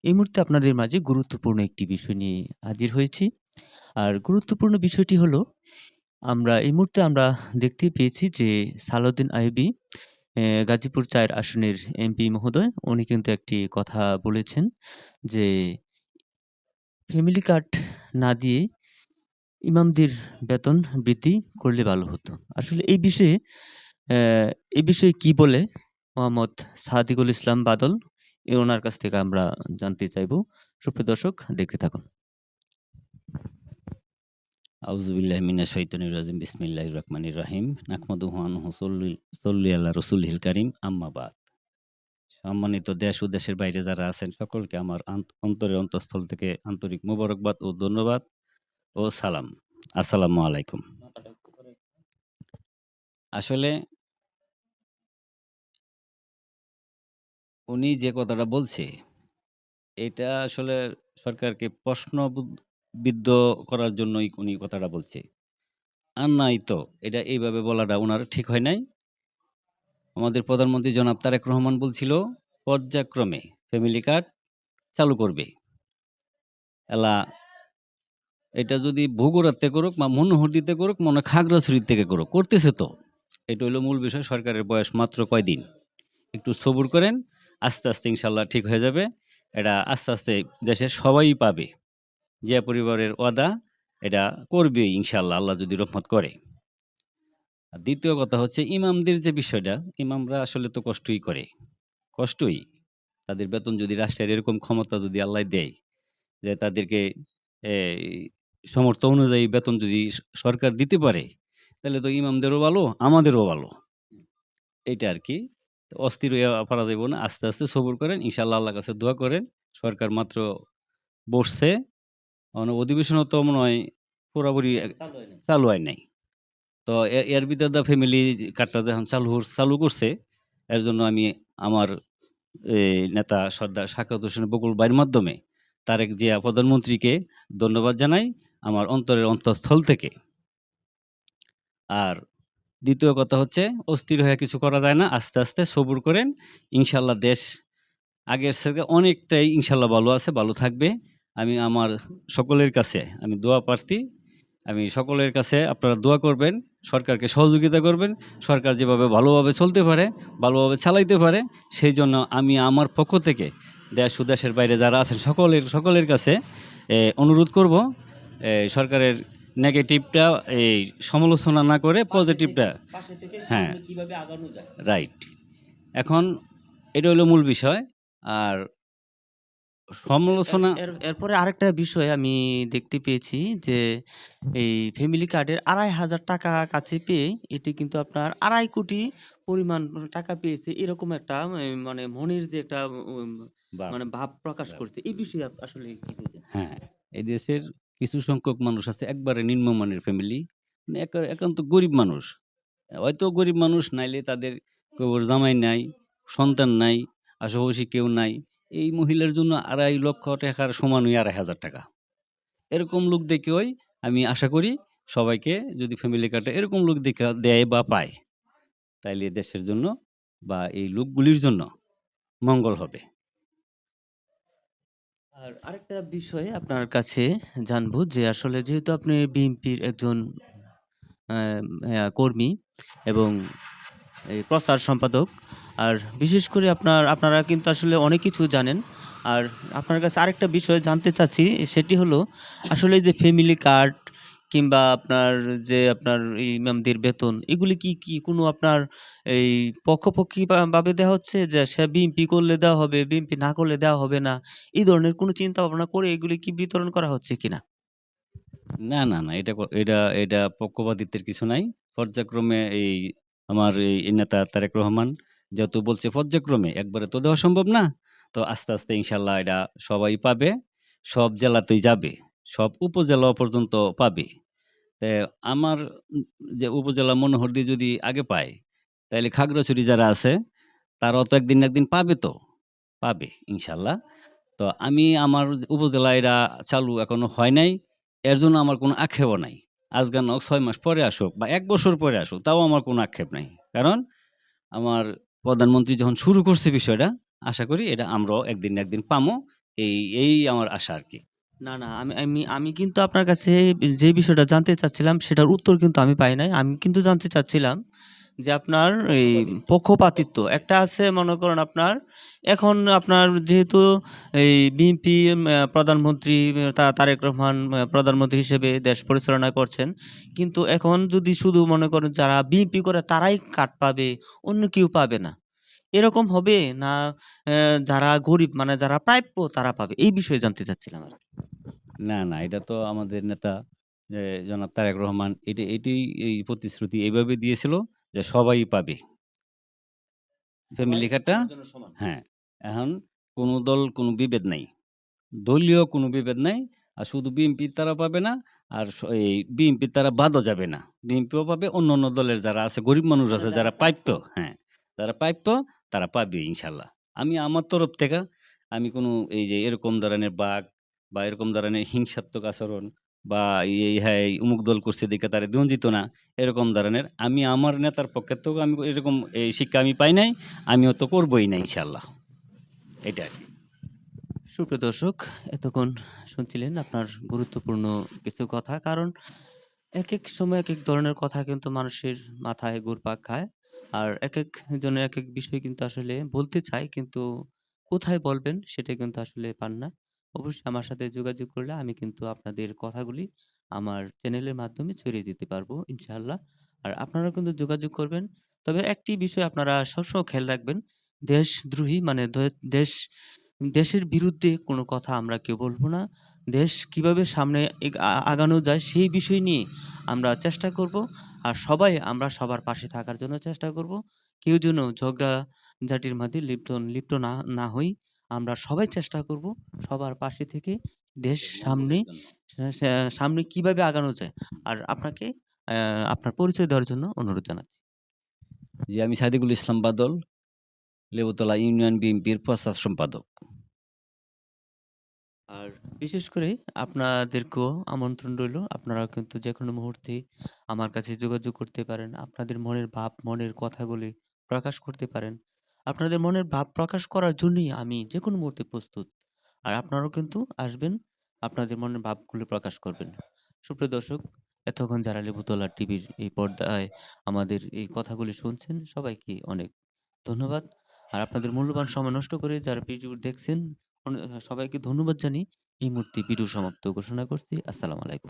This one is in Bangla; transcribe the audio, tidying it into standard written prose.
এই মুহূর্তে আপনাদের মাঝে গুরুত্বপূর্ণ একটি বিষয় নিয়ে হাজির হয়েছি। আর গুরুত্বপূর্ণ বিষয়টি হলো, এই মুহূর্তে আমরা দেখতে পেয়েছি যে সালাউদ্দিন আইয়ুবী গাজীপুর ৪ আসনের এমপি মহোদয় উনি কিন্তু একটি কথা বলেছেন যে, ফ্যামিলি কার্ড না দিয়ে ইমামদের বেতন বৃদ্ধি করলে ভালো হতো। আসলে অ্যা এই বিষয়ে কি বলে মোহাম্মদ সাদিকুল ইসলাম বাদল ওনার কাছ থেকে আমরা জানতে চাইবো। সুপ্রিয় দর্শক দেখতে থাকুন। আউযুবিল্লাহি মিনাশ শাইতানির রাজিম। বিসমিল্লাহির রহমানির রহিম। নাহমাদুহু ওয়া নুসাল্লি আলা রাসূলিল কারীম। আম্মা বাদ। সম্মানিত দেশ ও দেশের বাইরে যারা আছেন সকলকে আমার অন্তরের অন্তঃস্থল থেকে আন্তরিক মোবারকবাদ ও ধন্যবাদ ও সালাম। আসসালামু আলাইকুম। আসলে উনি যে কথাটা বলছে, এটা আসলে সরকারকে বিদ্ধ করার জন্যই উনি কথাটা বলছে। আর নাই তো এটা এইভাবে বলাটা উনার ঠিক হয় নাই। আমাদের প্রধানমন্ত্রী জনাব তারেক রহমান বলছিল, পর্যায়ক্রমে ফ্যামিলি কার্ড চালু করবে। এলা এটা যদি বগুড়াতে করুক বা মনোহরদীতে করুক, মনে হয় খাগড়াছড়ি থেকে করুক, করতেছে তো। এটা হলো মূল বিষয়। সরকারের বয়স মাত্র কয়দিন। একটু সবুর করেন, আস্তে, আস্তে ইনশাআল্লাহ ঠিক হয়ে যাবে। এটা আস্তে, আস্তে দেশের সবাই পাবে। জিয়া পরিবারের ওয়াদা এটা করবেই ইনশাআল্লাহ, আল্লাহ যদি রহমত করে। আর দ্বিতীয় কথা হচ্ছে ইমামদের যে বিষয়টা, ইমামরা আসলে তো কষ্টই করে। কষ্টই। তাদের বেতন যদি রাষ্ট্রের এরকম ক্ষমতা যদি আল্লাহ দেয়, যে তাদেরকে এই সামর্থ্য অনুযায়ী বেতন যদি সরকার দিতে পারে, তাহলে তো ইমামদেরও ভালো, আমাদেরও ভালো। এইটা আরকি। তো অস্থির হইয়া পারা যাইব না। আস্তে, আস্তে সবুর করেন। ইনশাআল্লাহ আল্লাহর কাছে দোয়া করেন। সরকার মাত্র বসছে। অধিবেশনও তো মনে হয় পুরাপুরি চালু হয় নাই। তো এর ভিতরে ফ্যামিলি কার্ডটা যখন চালু করছে, এর জন্য আমি আমার নেতা সর্দার সাখাওয়াত হোসেন বকুল ভাইয়ের মাধ্যমে তারেক জিয়া প্রধানমন্ত্রীকে ধন্যবাদ জানাই আমার অন্তরের অন্তঃস্থল থেকে। আর দ্বিতীয় কথা হচ্ছে, অস্থির হয়ে কিছু করা যায় না। আস্তে, আস্তে সবুর করেন। ইনশাআল্লাহ দেশ আগের থেকে অনেকটাই ইনশাআল্লাহ ভালো আছে, ভালো থাকবে। আমি আমার সকলের কাছে আমি দোয়া প্রার্থী। আমি সকলের কাছে আপনারা দোয়া করবেন, সরকারকে সহযোগিতা করবেন। সরকার যেভাবে ভালোভাবে চলতে পারে, ভালোভাবে চালাইতে পারে, সেইজন্য আমি আমার পক্ষ থেকে দেশ ও দেশের বাইরে যারা আছেন সকলের কাছে অনুরোধ করব, সরকারের নেগেটিভটা সমালোচনা না করে পজিটিভটা। হ্যাঁ, রাইট। এখন এটা হলো মূল বিষয়। আর সমালোচনা এরপরে আরেকটা বিষয় আমি দেখতে পেয়েছি যে, এই ফ্যামিলি কার্ডের ৳২৫০০০ কাছে পেয়ে এটি কিন্তু আপনার ২.৫ কোটি পরিমাণ টাকা পেয়েছে। এরকম একটা মানে মনের যে একটা বা মানে ভাব প্রকাশ করছে। এই বিষয়ে আসলে কি বুঝেন? হ্যাঁ, এই দেশের কিছু সংখ্যক মানুষ আছে একবারে নিম্নমানের ফ্যামিলি। মানে একান্ত গরিব মানুষ। হয়তো গরিব মানুষ নাইলে তাদের কেউর জামাই নাই, সন্তান নাই, আশেপাশে কেউ নাই। এই মহিলার জন্য ৳২.৫ লক্ষ সমান ওই ৳২৫০০০। এরকম লোক দেখেই আমি আশা করি সবাইকে যদি ফ্যামিলি কার্ডটা এরকম লোক দেখে দেয় বা পায়, তাইলে দেশের জন্য বা এই লোকগুলির জন্য মঙ্গল হবে। আর আরেকটা বিষয় আপনার কাছে জানবো যে, আসলে যেহেতু আপনি বিএনপির একজন আ কর্মী এবং এই প্রচার সম্পাদক। আর বিশেষ করে আপনারা কিন্তু আসলে অনেক কিছু জানেন। আর আপনার কাছে আরেকটা বিষয় জানতে চাচ্ছি, সেটি হলো আসলে এই যে ফ্যামিলি কার্ড কিংবা আপনার ইমামদের বেতন এগুলি কি কোনো আপনার এই পক্ষাপক্ষি ভাবে দেওয়া হচ্ছে যে সে বিএমপি করলে দেওয়া হবে, বিএমপি না করলে দেওয়া হবে না। এই ধরনের কোনো চিন্তা ভাবনা করে এগুলি কি বিতরণ করা হচ্ছে কিনা? না। এটা পক্ষপাতিত্বের কিছু নাই। পর্যায়ক্রমে আমার এই নেতা তারেক রহমান যেহেতু বলছে পর্যায়ক্রমে, একবারে তো দেওয়া সম্ভব না। তো আস্তে, আস্তে ইনশাআল্লাহ এটা সবাই পাবে। সব জেলাতেই যাবে। সব উপজেলা পর্যন্ত পাবে। তে আমার যে উপজেলা মনোহরদী যদি আগে পায়, তাইলে খাগড়াছড়ি যারা আছে তারাও তো একদিন না একদিন পাবে তো। পাবে ইনশাআল্লাহ। তো আমি আমার উপজেলায় এরা চালু এখনো হয় নাই। এর জন্য আমার কোনো আক্ষেপও নাই। আজকে না হোক ৬ মাস পরে আসুক বা ১ বছর পরে আসুক, তাও আমার কোনো আক্ষেপ নাই। কারণ আমার প্রধানমন্ত্রী যখন শুরু করছে বিষয়টা, আশা করি এটা আমরাও একদিন না একদিন পামো। এই এই আমার আশা আরকি। না, না। আমি কিন্তু আপনার কাছে যে বিষয়টা জানতে চাচ্ছিলাম সেটার উত্তর কিন্তু আমি পাই নাই। আমি কিন্তু জানতে চাচ্ছিলাম যে আপনার এই পক্ষপাতিত্ব। পক্ষপাতিত্ব একটা আছে মনে করেন আপনার এখন আপনার যেহেতু এই বিএনপি প্রধানমন্ত্রী তারেক রহমান প্রধানমন্ত্রী হিসেবে দেশ পরিচালনা করছেন। কিন্তু এখন যদি শুধু মনে করেন যারা বিএনপি করে তারাই কাট পাবে, অন্য কেউ পাবে না। এরকম হবে না যারা গরিব মানে যারা প্রাপ্য তারা পাবে? এই বিষয়ে জানতে চাচ্ছিলাম আরকি। না, না, এটা তো আমাদের নেতা জনাব তারেক রহমান এটাই এই প্রতিশ্রুতি এভাবে দিয়েছিল যে সবাই পাবে। সবাই ফ্যামিলি কার্ডটা সবার জন্য সমান। হ্যাঁ, এখন কোন দল কোন বিভেদ নাই। দলীয় কোনো বিভেদ নাই। আর শুধু বিএনপির তারা পাবে না। আর এই বিএনপির তারা বাদও যাবে না। বিএনপিও পাবে, অন্যান্য দলের যারা আছে, গরিব মানুষ মানে আছে যারা যারা প্রাপ্য। প্রাপ্য হ্যাঁ, যারা প্রাপ্য তারা পাবে ইনশাআল্লাহ। আমি আমার তরফ থেকে আমি কোনো এই যে এরকম ধরনের বাক বা এরকম ধরনের হিংসাত্মক আচরণ বা এই অমুক দল করছে দেখে তারে দেওয়া যেত না, এরকম ধরনের আমি আমার নেতার পক্ষের থেকেও আমি এরকম এই শিক্ষা আমি পাই নাই। আমিও তো করবোই না ইনশাআল্লাহ। এটা আরকি। সুপ্রিয় দর্শক, এতক্ষণ শুনছিলেন আপনার গুরুত্বপূর্ণ কিছু কথা। কারণ একেক সময় একেক ধরনের কথা কিন্তু মানুষের মাথায় ঘুরপাক খায়। আর একেক জনের একেক বিষয় কিন্তু আসলে বলতে চায় কিন্তু কোথায় বলবেন সেটা কিন্তু আসলে পান না। অবশ্যই আমার সাথে যোগাযোগ করলে আমি কিন্তু আপনাদের কথাগুলি আমার চ্যানেলের মাধ্যমে ছড়িয়ে দিতে পারবো ইনশাআল্লাহ। আর আপনারাও কিন্তু যোগাযোগ করবেন। তবে একটি বিষয় আপনারা সবসময় খেয়াল রাখবেন, দেশদ্রোহী মানে দেশের বিরুদ্ধে কোনো কথা আমরা কেউ বলব না। দেশ কিভাবে সামনে আগানো যায় সেই বিষয় নিয়ে আমরা চেষ্টা করব। আর সবাই আমরা সবার পাশে থাকার জন্য চেষ্টা করব। কেউ যেন ঝগড়াঝাটির মধ্যে লিপ্ত না হই। আমরা সবাই চেষ্টা করব সবার পাশে থেকে দেশ দেশের সামনে মঙ্গলের জন্য। সামনে কিভাবে আগানো যায়। আর আপনাকে আপনার পরিচয় দেওয়ার জন্য অনুরোধ জানাচ্ছি। জি, আমি সাদিকুল ইসলাম বাদল, লেবুতলা ইউনিয়ন বিএনপির প্রচার সম্পাদক। আর বিশেষ করে আপনাদেরকেও আমন্ত্রণ রইলো। আপনারাও কিন্তু যেকোনো মুহূর্তে আমার কাছে যোগাযোগ করতে পারেন। আপনাদের মনের ভাব, মনের কথাগুলি প্রকাশ করতে পারেন। আপনাদের মনের ভাব প্রকাশ করার জন্যই আমি যেকোনো মুহূর্তে প্রস্তুত। আর আপনারাও কিন্তু আসবেন, আপনাদের মনের ভাবগুলো প্রকাশ করবেন। সুপ্রিয় দর্শক, এতক্ষণ যারা লেবুতলা টিভির এই পর্দায় আমাদের এই কথাগুলি শুনছেন, সবাইকে অনেক ধন্যবাদ। আর আপনাদের মূল্যবান সময় নষ্ট করে যারা ভিডিও দেখছেন সবাইকে ধন্যবাদ জানিয়ে এই মুহূর্তে ভিডিও সমাপ্ত ঘোষণা করছি। আসসালামু আলাইকুম।